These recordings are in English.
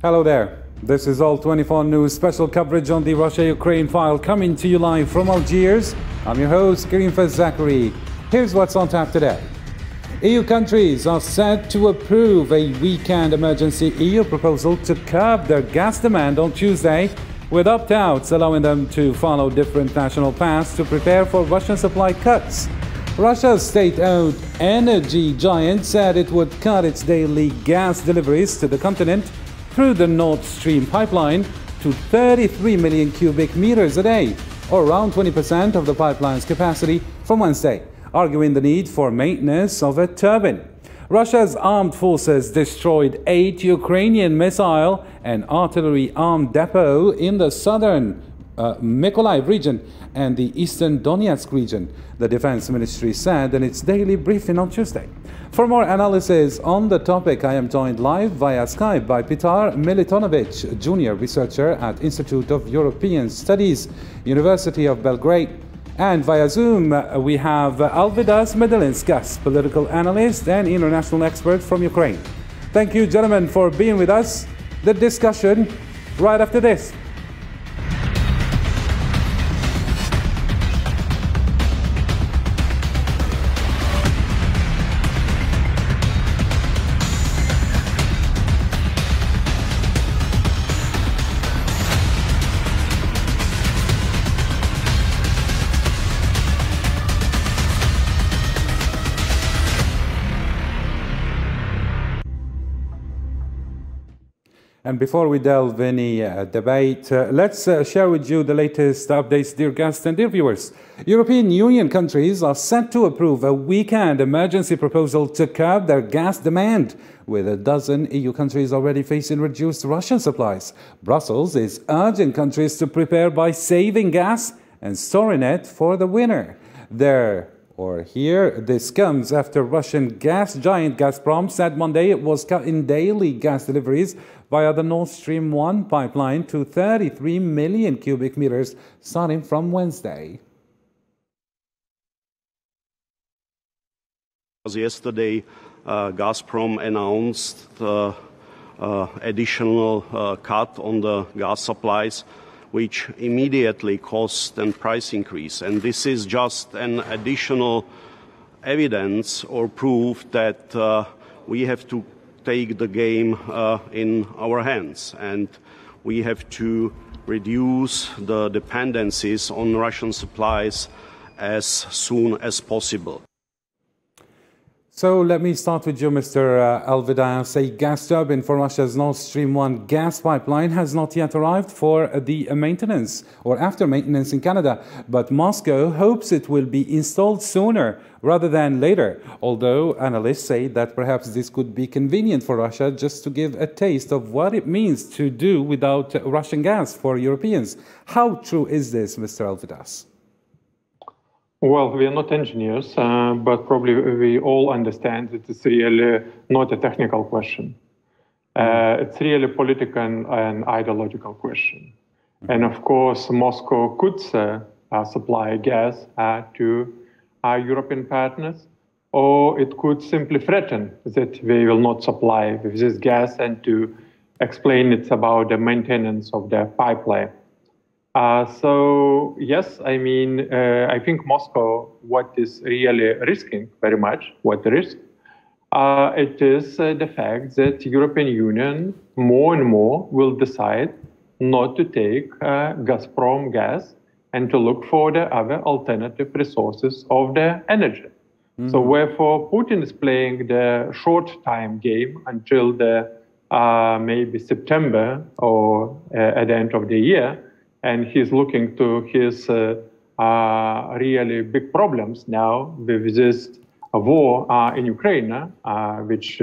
Hello there. This is All 24 News special coverage on the Russia-Ukraine file coming to you live from Algiers. I'm your host, Karim Zachary. Here's what's on tap today. EU countries are set to approve a weekend emergency EU proposal to curb their gas demand on Tuesday, with opt-outs allowing them to follow different national paths to prepare for Russian supply cuts. Russia's state-owned energy giant said it would cut its daily gas deliveries to the continent through the Nord Stream pipeline to 33 million cubic meters a day, or around 20% of the pipeline's capacity, from Wednesday, arguing the need for maintenance of a turbine. Russia's armed forces destroyed 8 Ukrainian missile and artillery armed depot in the southern Mykolaiv region and the eastern Donetsk region, the Defense Ministry said in its daily briefing on Tuesday. For more analysis on the topic, I am joined live via Skype by Petar Militonovic, junior researcher at Institute of European Studies, University of Belgrade. And via Zoom, we have Alvydas Medelinskas, political analyst and international expert from Ukraine. Thank you, gentlemen, for being with us. The discussion right after this. And before we delve any debate, let's share with you the latest updates, dear guests and dear viewers. European Union countries are set to approve a weekend emergency proposal to curb their gas demand, with a dozen EU countries already facing reduced Russian supplies. Brussels is urging countries to prepare by saving gas and storing it for the winter. This comes after Russian gas giant Gazprom said Monday it was cutting daily gas deliveries via the Nord Stream 1 pipeline to 33 million cubic meters starting from Wednesday. Yesterday, Gazprom announced additional cut on the gas supplies, which immediately caused a price increase. And this is just an additional evidence or proof that we have to take the game in our hands, and we have to reduce the dependencies on Russian supplies as soon as possible. So let me start with you, Mr. Alvydas. A gas turbine for Russia's Nord Stream 1 gas pipeline has not yet arrived for the maintenance or after maintenance in Canada, but Moscow hopes it will be installed sooner rather than later, although analysts say that perhaps this could be convenient for Russia just to give a taste of what it means to do without Russian gas for Europeans. How true is this, Mr. Alvydas? Well, we are not engineers, but probably we all understand that it's really not a technical question. It's really a political and ideological question. And of course, Moscow could supply gas to our European partners, or it could simply threaten that we will not supply with this gas and to explain it's about the maintenance of the pipeline. So yes, I mean, I think Moscow, what is really risking very much, it is the fact that the European Union more and more will decide not to take Gazprom gas and to look for the other alternative resources of the energy. So wherefore Putin is playing the short time game until the maybe September or at the end of the year. And he's looking to his really big problems now with this war in Ukraine, which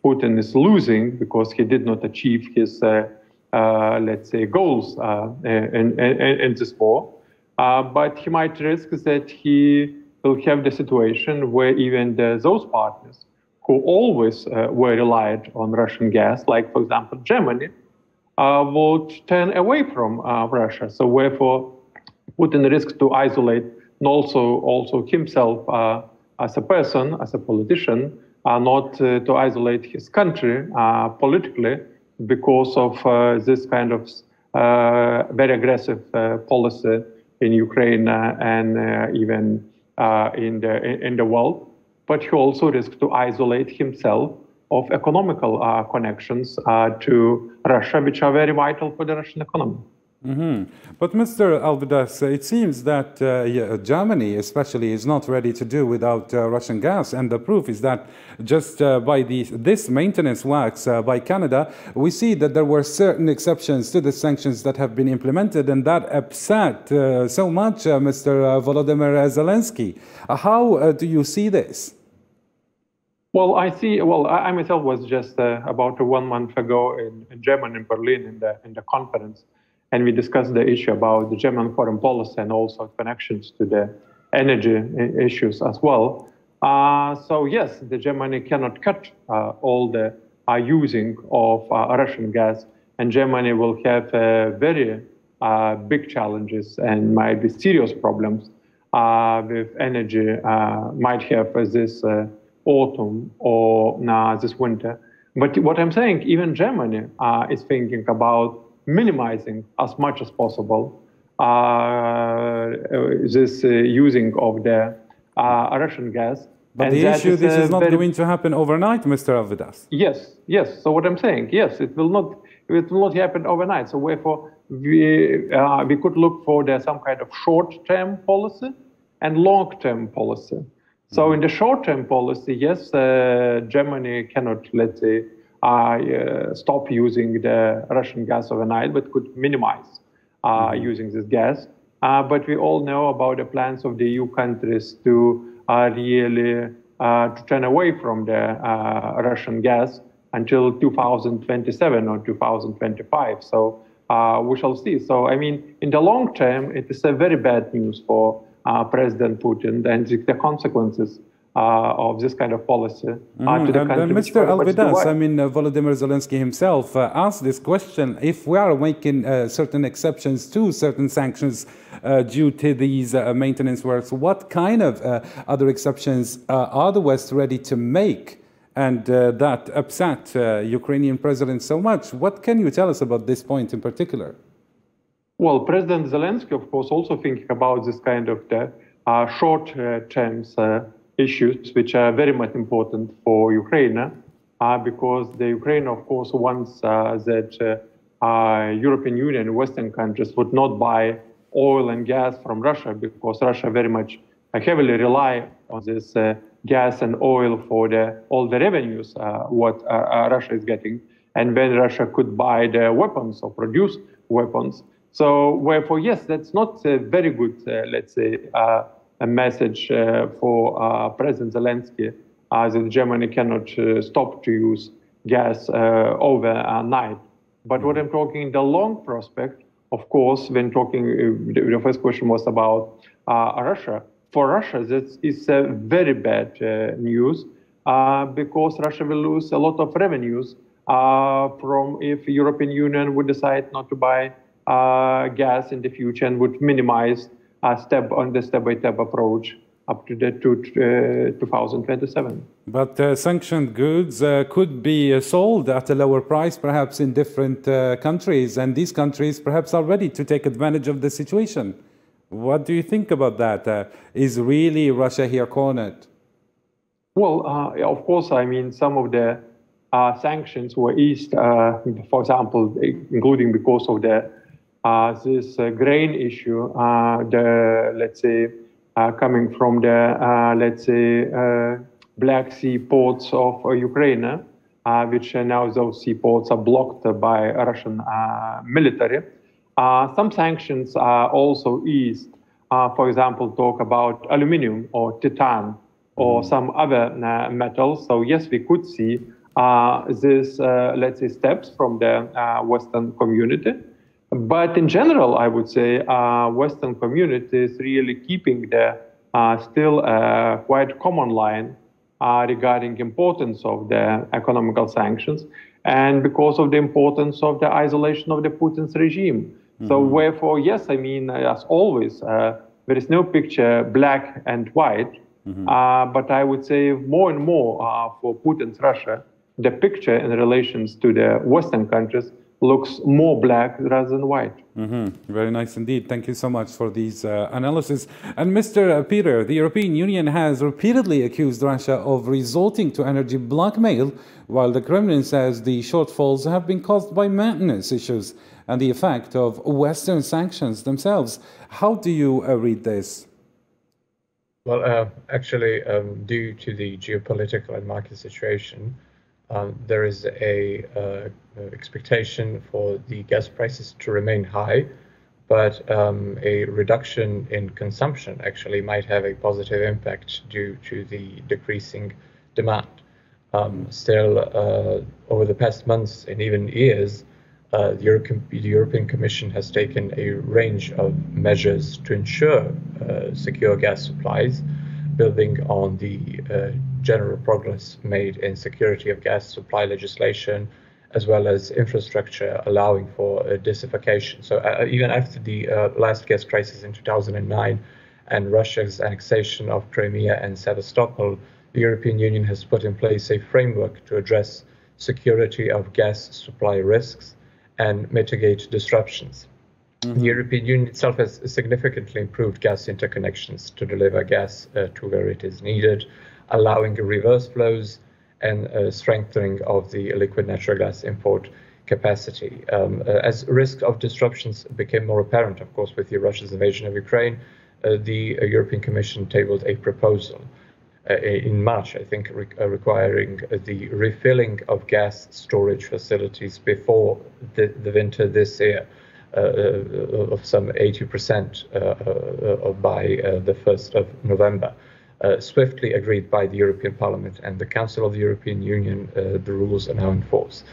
Putin is losing because he did not achieve his, let's say, goals in this war. But he might risk that he will have the situation where even those partners who always were reliant on Russian gas, like, for example, Germany, would turn away from Russia. So wherefore Putin risks to isolate and also himself as a person, as a politician, not to isolate his country politically, because of this kind of very aggressive policy in Ukraine and even in the world. But he also risks to isolate himself of economical connections to Russia, which are very vital for the Russian economy. But Mr. Alvidas, it seems that Germany especially is not ready to do without Russian gas, and the proof is that just by this maintenance works by Canada, we see that there were certain exceptions to the sanctions that have been implemented, and that upset so much Mr. Volodymyr Zelensky. How do you see this? Well, I myself was just about 1 month ago in Germany, in Berlin, in the conference, and we discussed the issue about the German foreign policy and also connections to the energy issues as well. So yes, the Germany cannot cut all the using of Russian gas, and Germany will have very big challenges and might be serious problems with energy, might have this autumn or this winter. But what I'm saying, even Germany is thinking about minimizing as much as possible this using of the Russian gas. But the issue, this is not going to happen overnight, Mr. Alvidas. Yes. So what I'm saying, yes, it will not happen overnight. So therefore, we could look for some kind of short-term policy and long-term policy. So in the short-term policy, yes, Germany cannot, let's say, stop using the Russian gas overnight, but could minimize using this gas. But we all know about the plans of the EU countries to really to turn away from the Russian gas until 2027 or 2025. So we shall see. So, I mean, in the long term, it is a very bad news for President Putin and the consequences of this kind of policy to the country. Mr. Alvidas, I mean, Volodymyr Zelensky himself asked this question: if we are making certain exceptions to certain sanctions due to these maintenance works, what kind of other exceptions are the West ready to make? And that upset Ukrainian president so much. What can you tell us about this point in particular? Well, President Zelensky, of course, also thinking about this kind of short-term issues, which are very much important for Ukraine, because the Ukraine, of course, wants that European Union, Western countries would not buy oil and gas from Russia, because Russia very much heavily rely on this gas and oil for all the revenues what Russia is getting, and when Russia could buy the weapons or produce weapons. So, wherefore, yes, that's not a very good, let's say, a message for President Zelensky that Germany cannot stop to use gas overnight. But what I'm talking in the long prospect, of course, when talking, the first question was about Russia. For Russia, this is a very bad news because Russia will lose a lot of revenues from if European Union would decide not to buy gas in the future and would minimize step-by-step approach up to 2027. But sanctioned goods could be sold at a lower price, perhaps in different countries, and these countries perhaps are ready to take advantage of the situation. What do you think about that? Is really Russia here cornered? Well, of course, I mean, some of the sanctions were eased, for example, including because of this grain issue, let's say, coming from the, let's say, Black Sea ports of Ukraine, which now those seaports are blocked by Russian military. Some sanctions are also eased. For example, talk about aluminum or titan or some other metals. So yes, we could see this, let's say, steps from the Western community. But in general, I would say Western community is really keeping the still quite common line regarding importance of the economical sanctions and because of the importance of the isolation of the Putin's regime. So wherefore, yes, I mean, as always, there is no picture black and white, but I would say more and more for Putin's Russia, the picture in relations to the Western countries looks more black rather than white. Very nice indeed. Thank you so much for these analysis. And Mr. Peter, the European Union has repeatedly accused Russia of resorting to energy blackmail, while the Kremlin says the shortfalls have been caused by maintenance issues and the effect of Western sanctions themselves. How do you read this? Well, actually, due to the geopolitical and market situation, there is a expectation for the gas prices to remain high, but a reduction in consumption actually might have a positive impact due to the decreasing demand. Still, over the past months and even years, the European Commission has taken a range of measures to ensure secure gas supplies, building on the general progress made in security of gas supply legislation, as well as infrastructure allowing for desertification. So even after the last gas crisis in 2009 and Russia's annexation of Crimea and Sevastopol, the European Union has put in place a framework to address security of gas supply risks and mitigate disruptions. The European Union itself has significantly improved gas interconnections to deliver gas to where it is needed, allowing reverse flows and strengthening of the liquid natural gas import capacity. As risk of disruptions became more apparent, of course, with Russia's invasion of Ukraine, the European Commission tabled a proposal in March, I think, requiring the refilling of gas storage facilities before the winter this year of some 80% by the 1st of November. Swiftly agreed by the European Parliament and the Council of the European Union, the rules are now in force.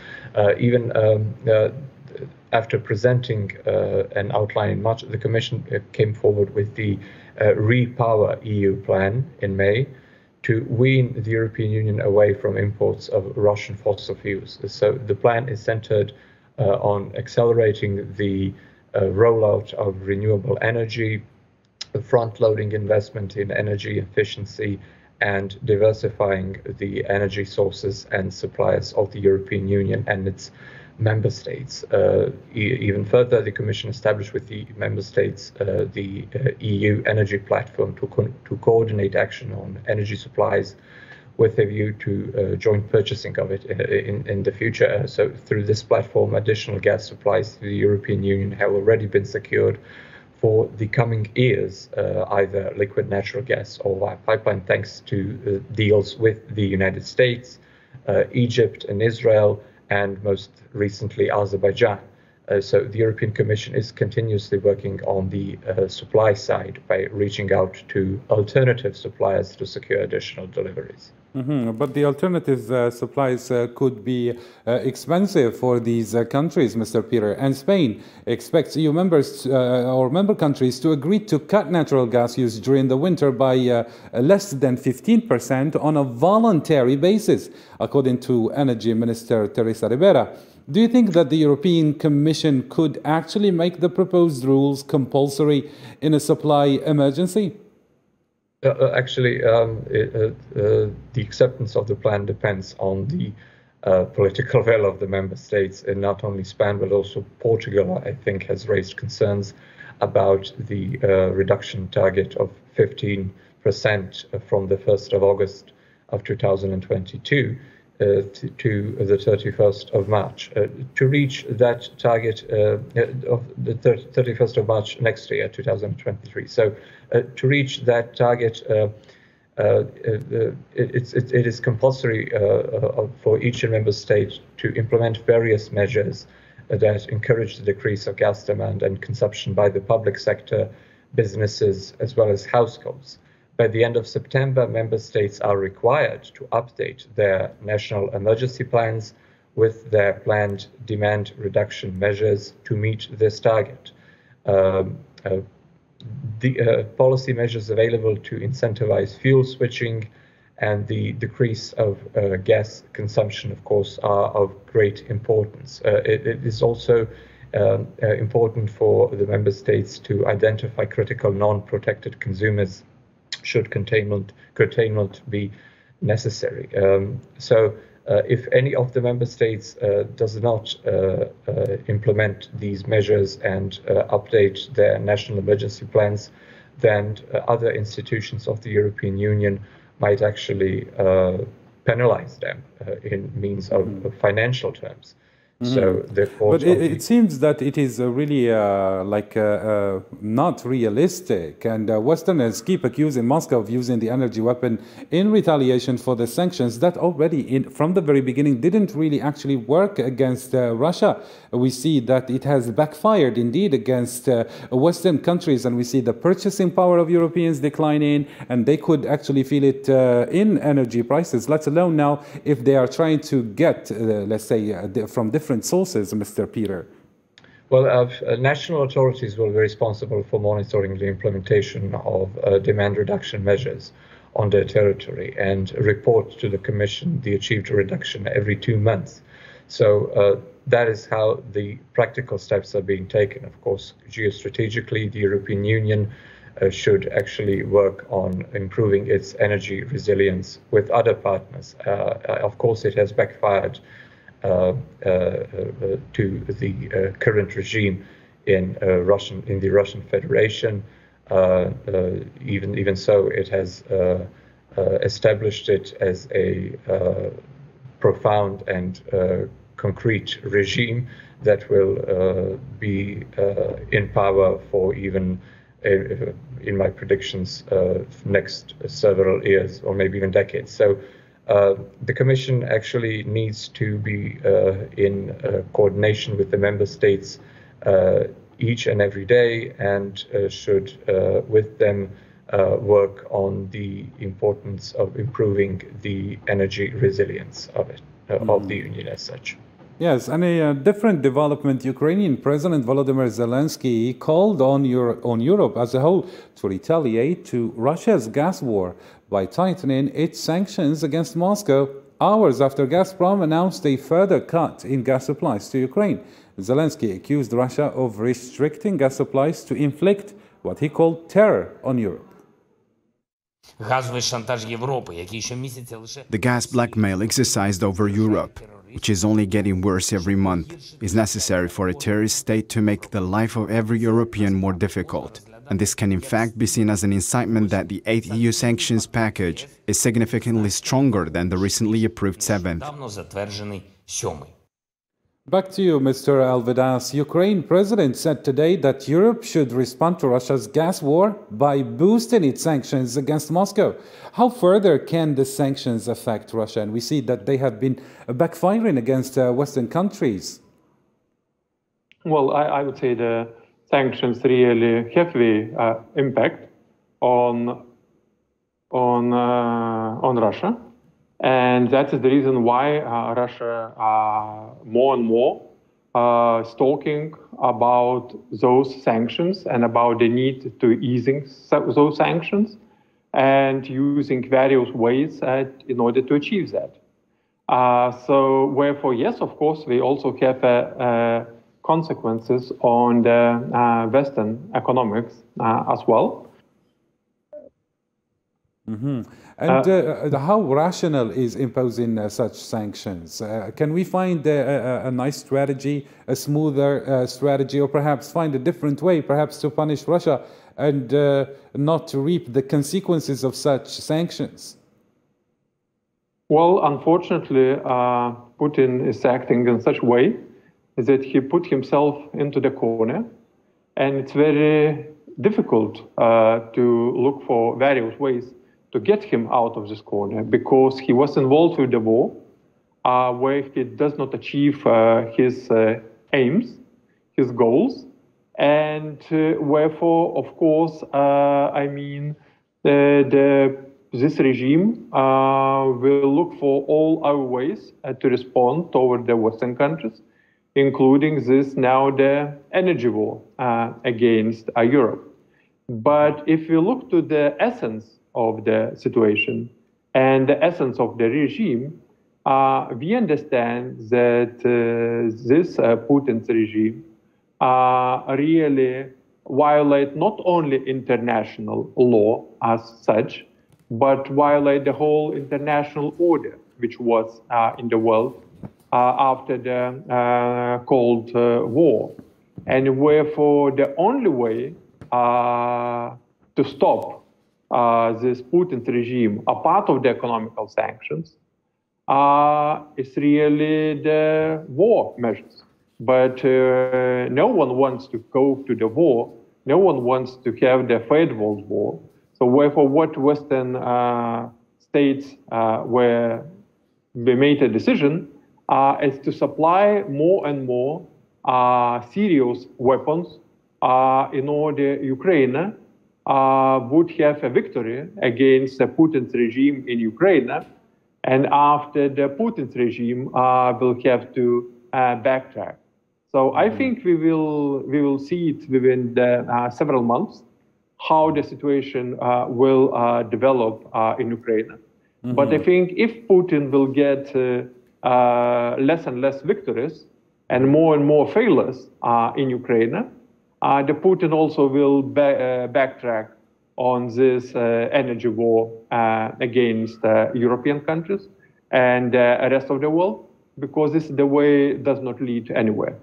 Even after presenting an outline in March, the Commission came forward with the Repower EU plan in May to wean the European Union away from imports of Russian fossil fuels. So the plan is centered on accelerating the rollout of renewable energy, front-loading investment in energy efficiency, and diversifying the energy sources and suppliers of the European Union and its member states. Even further, the Commission established with the member states the EU energy platform to coordinate action on energy supplies with a view to joint purchasing of it in the future. So through this platform, additional gas supplies to the European Union have already been secured for the coming years, either liquid natural gas or via pipeline, thanks to deals with the United States, Egypt and Israel, and most recently Azerbaijan. So the European Commission is continuously working on the supply side by reaching out to alternative suppliers to secure additional deliveries. But the alternative supplies could be expensive for these countries, Mr. Peter. And Spain expects EU members or member countries to agree to cut natural gas use during the winter by less than 15% on a voluntary basis, according to Energy Minister Teresa Ribera. Do you think that the European Commission could actually make the proposed rules compulsory in a supply emergency? Actually, the acceptance of the plan depends on the political will of the member states, and not only Spain, but also Portugal, I think, has raised concerns about the reduction target of 15% from the 1st of August of 2022 to the 31st of March. To reach that target of the 31st of March next year, 2023. So to reach that target, it is compulsory for each member state to implement various measures that encourage the decrease of gas demand and consumption by the public sector, businesses, as well as households. By the end of September, member states are required to update their national emergency plans with their planned demand reduction measures to meet this target. The policy measures available to incentivize fuel switching and the decrease of gas consumption, of course, are of great importance. It is also important for the member states to identify critical non-protected consumers should curtailment be necessary. So If any of the member states does not implement these measures and update their national emergency plans, then other institutions of the European Union might actually penalize them in means of financial terms. So but it seems that it is really not realistic, and Westerners keep accusing Moscow of using the energy weapon in retaliation for the sanctions that already from the very beginning didn't really actually work against Russia. We see that it has backfired indeed against Western countries, and we see the purchasing power of Europeans declining, and they could actually feel it in energy prices, let alone now if they are trying to get, let's say, from different sources, Mr. Peter. Well, national authorities will be responsible for monitoring the implementation of demand reduction measures on their territory and report to the Commission the achieved reduction every 2 months. So that is how the practical steps are being taken. Of course, geostrategically, the European Union should actually work on improving its energy resilience with other partners. Of course, it has backfired to the current regime in the Russian Federation. Even so, it has established it as a profound and concrete regime that will be in power for even, in my predictions, next several years or maybe even decades. So the Commission actually needs to be in coordination with the member states each and every day, and should with them work on the importance of improving the energy resilience of it, of the Union as such. Yes, and a different development. Ukrainian President Volodymyr Zelensky called on Europe as a whole to retaliate to Russia's gas war by tightening its sanctions against Moscow hours after Gazprom announced a further cut in gas supplies to Ukraine. Zelensky accused Russia of restricting gas supplies to inflict what he called terror on Europe. The gas blackmail exercised over Europe, which is only getting worse every month, is necessary for a terrorist state to make the life of every European more difficult. And this can in fact be seen as an incitement that the 8th EU sanctions package is significantly stronger than the recently approved 7th. Back to you, Mr. Alvidas. Ukraine president said today that Europe should respond to Russia's gas war by boosting its sanctions against Moscow. How further can the sanctions affect Russia? And we see that they have been backfiring against Western countries. Well, I would say the sanctions really heavily impact on Russia. And that is the reason why Russia more and more is talking about those sanctions and about the need to easing those sanctions and using various ways in order to achieve that. So wherefore, yes, of course, we also have consequences on the Western economics as well. Mm-hmm. And how rational is imposing such sanctions? Can we find a nice strategy, a smoother strategy, or perhaps find a different way, perhaps to punish Russia and not to reap the consequences of such sanctions? Well, unfortunately, Putin is acting in such a way that he put himself into the corner, and it's very difficult to look for various ways to get him out of this corner, because he was involved with the war where he does not achieve his aims, his goals, and wherefore, of course, this regime will look for all our ways to respond toward the Western countries, including the energy war against Europe. But if you look to the essence of the situation and the essence of the regime, we understand that this Putin's regime really violate not only international law as such, but violate the whole international order which was in the world after the Cold War. And wherefore the only way to stop this Putin's regime, a part of the economical sanctions, is really the war measures. But no one wants to go to the war. No one wants to have the Third World War. So wherefore what Western states were they made a decision is to supply more and more serious weapons in order Ukraine would have a victory against the Putin's regime in Ukraine, and after the Putin's regime will have to backtrack. So I think we will see it within the several months how the situation will develop in Ukraine. But I think if Putin will get less and less victories and more failures in Ukraine, the Putin also will backtrack on this energy war against European countries and the rest of the world, because this is the way does not lead anywhere.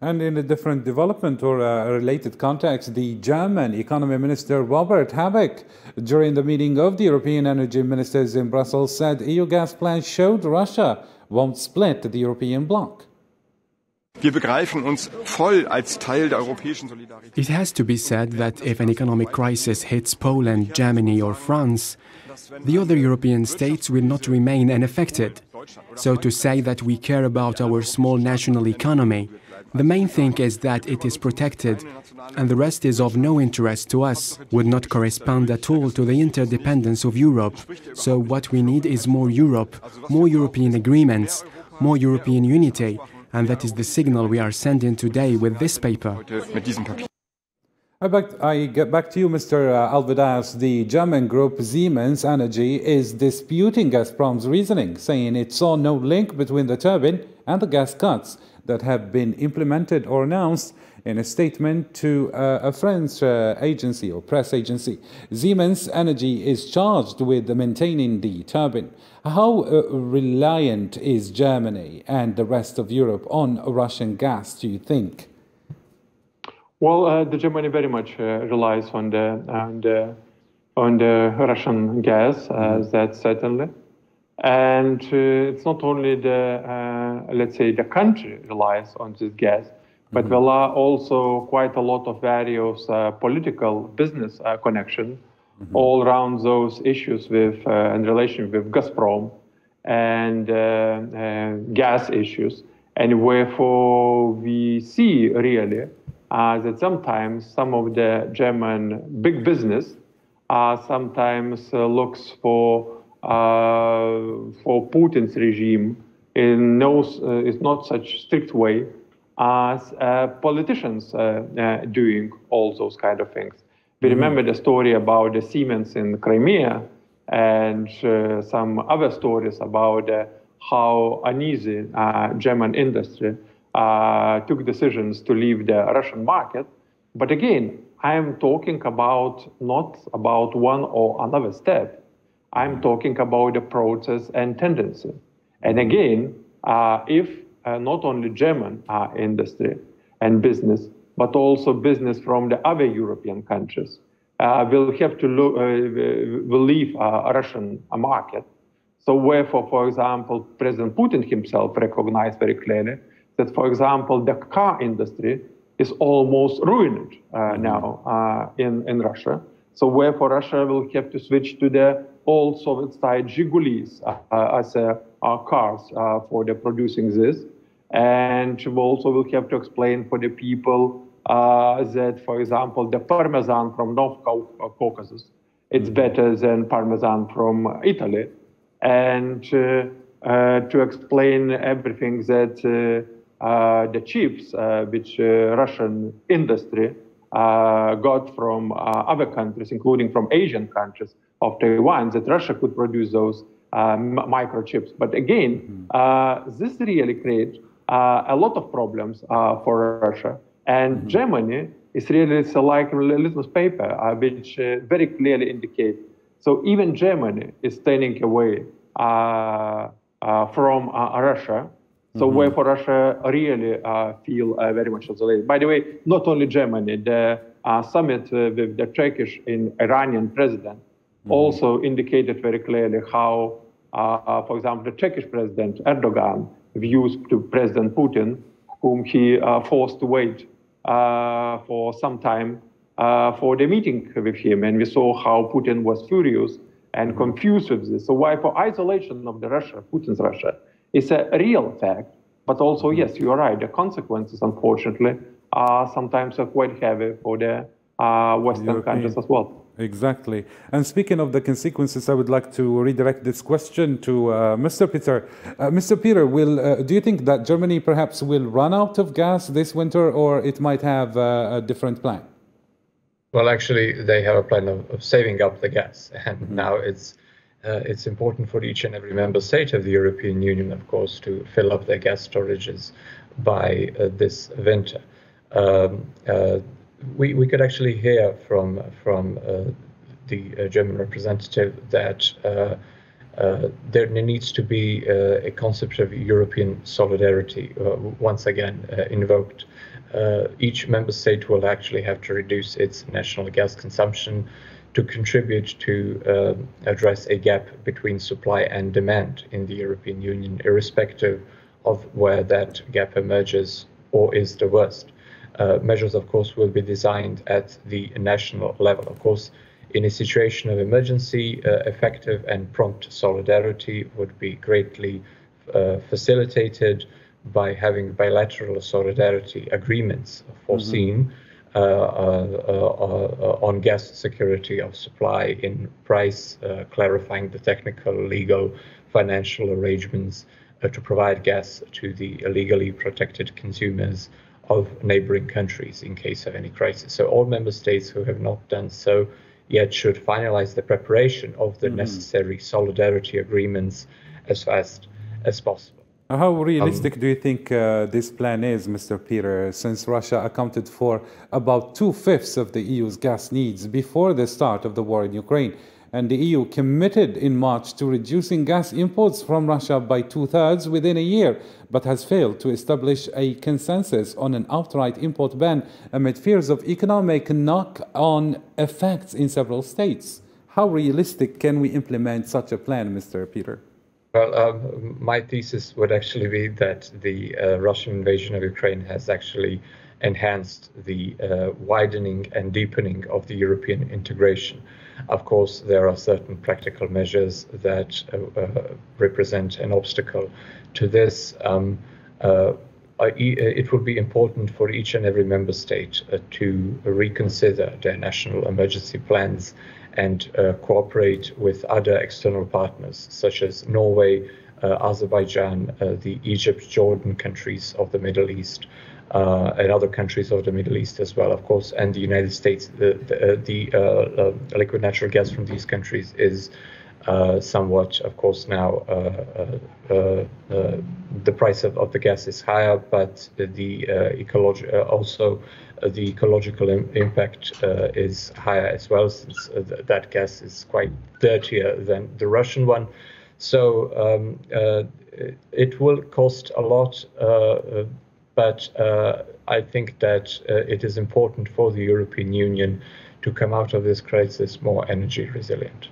And in a different development or a related context, the German economy minister Robert Habeck, during the meeting of the European energy ministers in Brussels, said EU gas plans showed Russia won't split the European bloc. Wir begreifen uns voll als Teil der europäischen Solidarität. It has to be said that if an economic crisis hits Poland, Germany or France, the other European states will not remain unaffected. So to say that we care about our small national economy, the main thing is that it is protected, and the rest is of no interest to us, would not correspond at all to the interdependence of Europe. So what we need is more Europe, more European agreements, more European unity, and that is the signal we are sending today with this paper. I get back to you, Mr. Alvedas. The German group Siemens Energy is disputing Gazprom's reasoning, saying it saw no link between the turbine and the gas cuts that have been implemented or announced in a statement to a French agency or press agency. Siemens Energy is charged with maintaining the turbine. How reliant is Germany and the rest of Europe on Russian gas, do you think? Well, the Germany very much relies on the Russian gas, that certainly. And it's not only the, let's say, the country relies on this gas, but there are also quite a lot of various political business connection all around those issues with in relation with Gazprom and gas issues. And wherefore we see really that sometimes some of the German big business sometimes looks for Putin's regime in is not such strict way as politicians doing all those kind of things. We remember the story about the Siemens in Crimea and some other stories about how uneasy German industry took decisions to leave the Russian market. But again, I am talking about not about one or another step. I'm talking about the process and tendency. And again, if not only German industry and business, but also business from the other European countries will have to will leave a Russian market. So wherefore, for example, President Putin himself recognized very clearly that, for example, the car industry is almost ruined now in Russia. So wherefore Russia will have to switch to the old Soviet-style Zhigulis as cars for the producing this. And also will have to explain for the people that, for example, the Parmesan from North Caucasus, it's better than Parmesan from Italy. And to explain everything that the chips which Russian industry got from other countries, including from Asian countries of Taiwan, that Russia could produce those microchips. But again, this really creates a lot of problems for Russia. And Germany is really like a litmus paper, which very clearly indicates. So even Germany is turning away from Russia. So wherefore Russia really feel very much isolated. By the way, not only Germany, the summit with the Turkish and Iranian president also indicated very clearly how, for example, the Turkish president Erdogan views to President Putin, whom he forced to wait for some time for the meeting with him. And we saw how Putin was furious and confused with this. So why for isolation of the Russia, Putin's Russia, is a real fact. But also, yes, you are right, the consequences, unfortunately, are sometimes quite heavy for the Western countries as well. Exactly. And speaking of the consequences, I would like to redirect this question to Mr. Peter. Mr. Peter, do you think that Germany perhaps will run out of gas this winter, or it might have a different plan? Well, actually, they have a plan of saving up the gas, and now it's important for each and every member state of the European Union, of course, to fill up their gas storages by this winter. We could actually hear from the German representative that there needs to be a concept of European solidarity once again invoked. Each member state will actually have to reduce its national gas consumption to contribute to address a gap between supply and demand in the European Union, irrespective of where that gap emerges or is the worst. Measures, of course, will be designed at the national level. Of course, in a situation of emergency, effective and prompt solidarity would be greatly facilitated by having bilateral solidarity agreements foreseen on gas security of supply in price, clarifying the technical, legal, financial arrangements to provide gas to the illegally protected consumers of neighboring countries in case of any crisis. So all member states who have not done so yet should finalize the preparation of the necessary solidarity agreements as fast as possible. How realistic do you think this plan is, Mr. Peter, since Russia accounted for about 2/5 of the EU's gas needs before the start of the war in Ukraine? And the EU committed in March to reducing gas imports from Russia by 2/3 within a year, but has failed to establish a consensus on an outright import ban amid fears of economic knock-on effects in several states. How realistic can we implement such a plan, Mr. Peter? Well, my thesis would actually be that the Russian invasion of Ukraine has actually enhanced the widening and deepening of the European integration. Of course, there are certain practical measures that represent an obstacle to this. It will be important for each and every member state to reconsider their national emergency plans and cooperate with other external partners such as Norway, Azerbaijan, the Egypt, Jordan countries of the Middle East, and other countries of the Middle East as well, of course, and the United States. The liquid natural gas from these countries is somewhat, of course, now the price of the gas is higher, but the ecological impact is higher as well, since that gas is quite dirtier than the Russian one. So it will cost a lot, but I think that it is important for the European Union to come out of this crisis more energy resilient.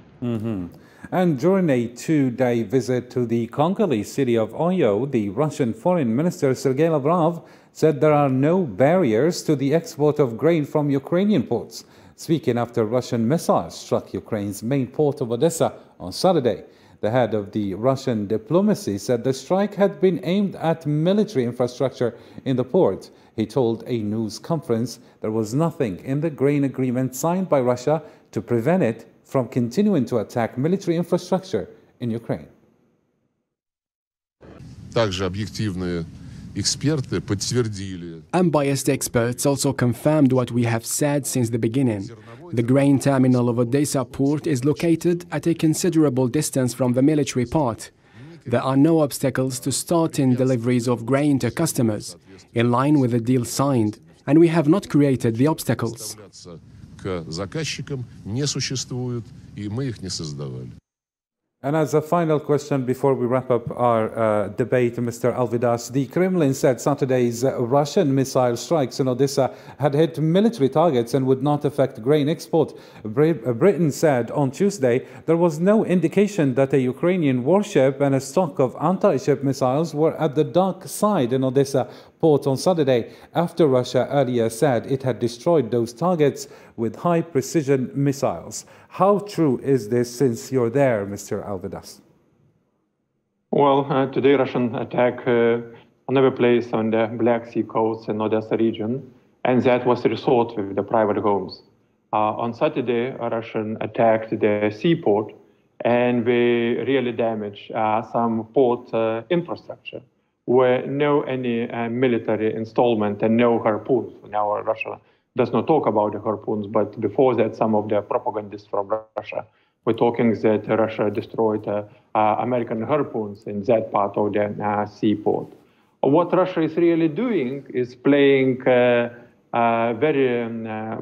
And during a 2-day visit to the Congolese city of Oyo, the Russian Foreign Minister Sergei Lavrov said there are no barriers to the export of grain from Ukrainian ports, speaking after Russian missiles struck Ukraine's main port of Odessa on Saturday. The head of the Russian diplomacy said the strike had been aimed at military infrastructure in the port. He told a news conference there was nothing in the grain agreement signed by Russia to prevent it from continuing to attack military infrastructure in Ukraine. Unbiased experts also confirmed what we have said since the beginning. The grain terminal of Odessa port is located at a considerable distance from the military part. There are no obstacles to starting deliveries of grain to customers, in line with the deal signed, and we have not created the obstacles. And as a final question before we wrap up our debate, Mr. Alvidas, the Kremlin said Saturday's Russian missile strikes in Odessa had hit military targets and would not affect grain export. Britain said on Tuesday there was no indication that a Ukrainian warship and a stock of anti-ship missiles were at the dark side in Odessa port on Saturday, after Russia earlier said it had destroyed those targets with high-precision missiles. How true is this, since you're there, Mr. Alvidas? Well, today Russian attack another place on the Black Sea coast in Odessa region, and that was a resort with the private homes. On Saturday, Russian attacked the seaport, and we really damaged some port infrastructure, where no any military installment and no harpoons. Now Russia does not talk about the harpoons, but before that, some of the propagandists from Russia were talking that Russia destroyed American harpoons in that part of the seaport. What Russia is really doing is playing very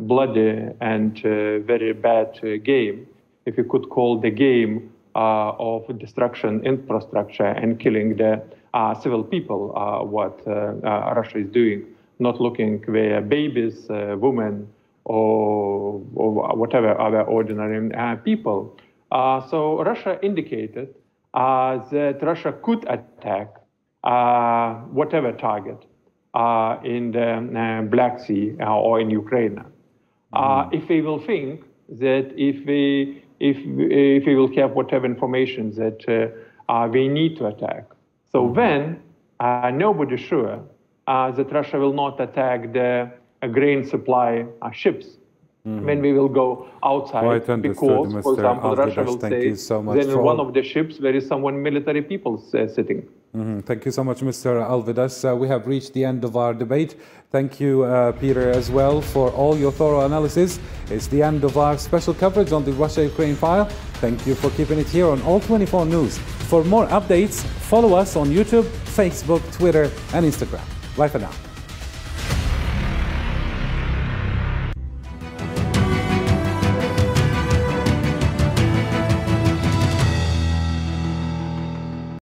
bloody and very bad game, if you could call the game of destruction infrastructure and killing the civil people, what Russia is doing, not looking where babies, women, or whatever other ordinary people. So Russia indicated that Russia could attack whatever target in the Black Sea or in Ukraine. If we will think that if we will have whatever information that we need to attack, so then nobody's sure that Russia will not attack the grain supply ships when we will go outside, because, for example, Russia will say then in one of the ships there is someone military people sitting. Thank you so much, Mr. Alvidas. We have reached the end of our debate. Thank you, Peter, as well, for all your thorough analysis. It's the end of our special coverage on the Russia-Ukraine file. Thank you for keeping it here on All 24 News. For more updates, follow us on YouTube, Facebook, Twitter, and Instagram. Bye for now.